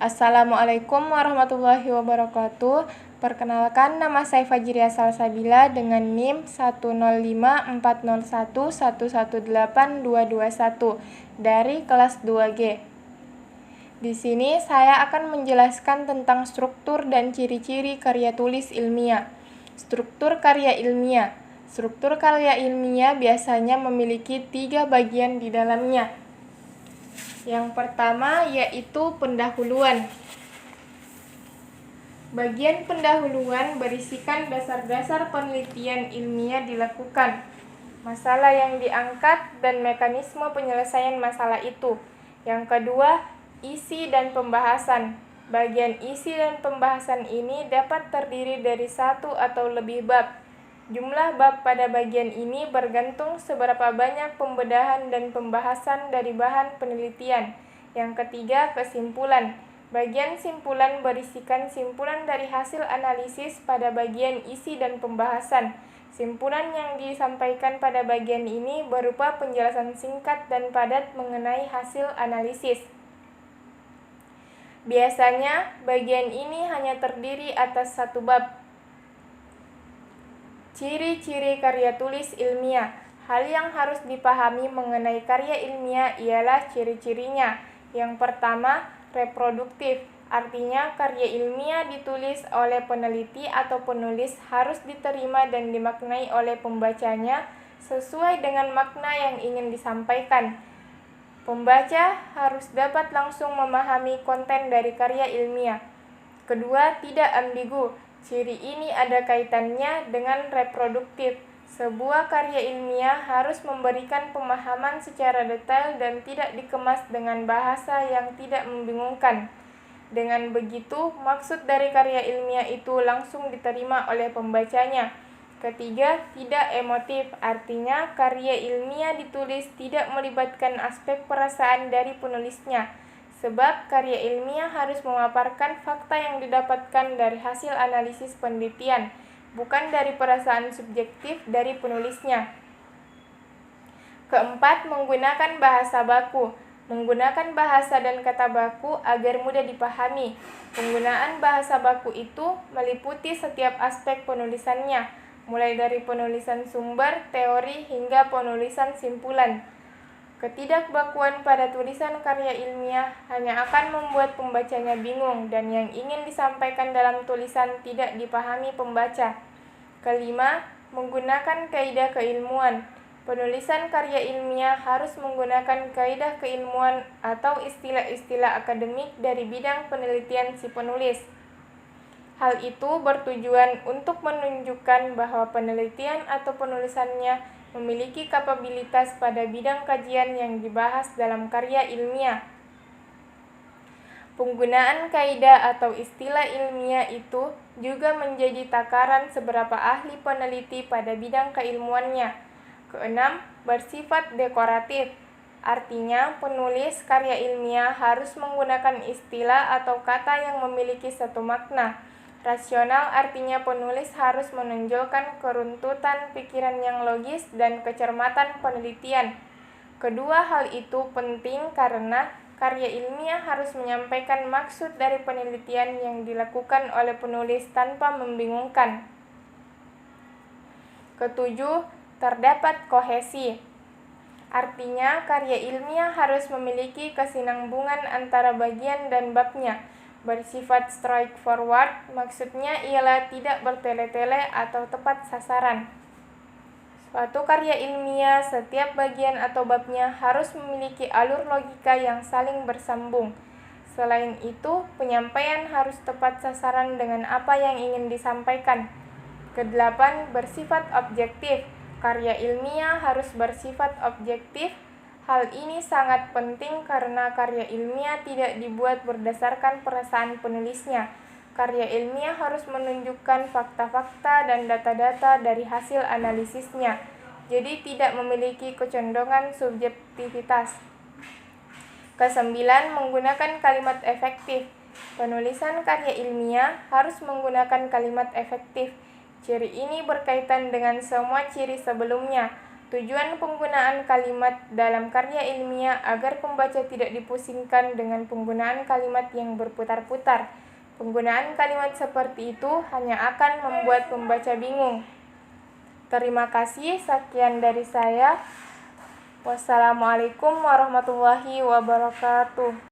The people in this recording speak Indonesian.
Assalamualaikum warahmatullahi wabarakatuh. Perkenalkan, nama saya Fajriya Salsabila dengan NIM 1054011182221 dari kelas 2G. Di sini saya akan menjelaskan tentang struktur dan ciri-ciri karya tulis ilmiah. Struktur karya ilmiah. Struktur karya ilmiah biasanya memiliki 3 bagian di dalamnya. Yang pertama yaitu pendahuluan. Bagian pendahuluan berisikan dasar-dasar penelitian ilmiah dilakukan, masalah yang diangkat, dan mekanisme penyelesaian masalah itu. Yang kedua, isi dan pembahasan. Bagian isi dan pembahasan ini dapat terdiri dari 1 atau lebih bab. Jumlah bab pada bagian ini bergantung seberapa banyak pembedahan dan pembahasan dari bahan penelitian. Yang ketiga, kesimpulan. Bagian simpulan berisikan simpulan dari hasil analisis pada bagian isi dan pembahasan. Simpulan yang disampaikan pada bagian ini berupa penjelasan singkat dan padat mengenai hasil analisis. Biasanya, bagian ini hanya terdiri atas 1 bab. Ciri-ciri karya tulis ilmiah. Hal yang harus dipahami mengenai karya ilmiah ialah ciri-cirinya. Yang pertama, reproduktif. Artinya, karya ilmiah ditulis oleh peneliti atau penulis harus diterima dan dimaknai oleh pembacanya sesuai dengan makna yang ingin disampaikan. Pembaca harus dapat langsung memahami konten dari karya ilmiah. Kedua, tidak ambigu. Ciri ini ada kaitannya dengan reproduktif. Sebuah karya ilmiah harus memberikan pemahaman secara detail dan tidak dikemas dengan bahasa yang tidak membingungkan. Dengan begitu, maksud dari karya ilmiah itu langsung diterima oleh pembacanya. Ketiga, tidak emotif. Artinya, karya ilmiah ditulis tidak melibatkan aspek perasaan dari penulisnya. Sebab karya ilmiah harus memaparkan fakta yang didapatkan dari hasil analisis penelitian, bukan dari perasaan subjektif dari penulisnya. Keempat, menggunakan bahasa baku. Menggunakan bahasa dan kata baku agar mudah dipahami. Penggunaan bahasa baku itu meliputi setiap aspek penulisannya, mulai dari penulisan sumber, teori, hingga penulisan simpulan. Ketidakbakuan pada tulisan karya ilmiah hanya akan membuat pembacanya bingung dan yang ingin disampaikan dalam tulisan tidak dipahami pembaca. Kelima, menggunakan kaidah keilmuan. Penulisan karya ilmiah harus menggunakan kaidah keilmuan atau istilah-istilah akademik dari bidang penelitian si penulis. Hal itu bertujuan untuk menunjukkan bahwa penelitian atau penulisannya memiliki kapabilitas pada bidang kajian yang dibahas dalam karya ilmiah. Penggunaan kaidah atau istilah ilmiah itu juga menjadi takaran seberapa ahli peneliti pada bidang keilmuannya. Keenam, bersifat dekoratif. Artinya, penulis karya ilmiah harus menggunakan istilah atau kata yang memiliki satu makna. Rasional artinya penulis harus menonjolkan keruntutan pikiran yang logis dan kecermatan penelitian. Kedua hal itu penting karena karya ilmiah harus menyampaikan maksud dari penelitian yang dilakukan oleh penulis tanpa membingungkan. Ketujuh, terdapat kohesi. Artinya karya ilmiah harus memiliki kesinambungan antara bagian dan babnya. Bersifat straightforward, maksudnya ialah tidak bertele-tele atau tepat sasaran. Suatu karya ilmiah, setiap bagian atau babnya harus memiliki alur logika yang saling bersambung. Selain itu, penyampaian harus tepat sasaran dengan apa yang ingin disampaikan. Kedelapan, bersifat objektif. Karya ilmiah harus bersifat objektif. Hal ini sangat penting karena karya ilmiah tidak dibuat berdasarkan perasaan penulisnya. Karya ilmiah harus menunjukkan fakta-fakta dan data-data dari hasil analisisnya, jadi tidak memiliki kecondongan subjektivitas. Kesembilan, menggunakan kalimat efektif. Penulisan karya ilmiah harus menggunakan kalimat efektif. Ciri ini berkaitan dengan semua ciri sebelumnya. Tujuan penggunaan kalimat dalam karya ilmiah agar pembaca tidak dipusingkan dengan penggunaan kalimat yang berputar-putar. Penggunaan kalimat seperti itu hanya akan membuat pembaca bingung. Terima kasih, sekian dari saya. Wassalamualaikum warahmatullahi wabarakatuh.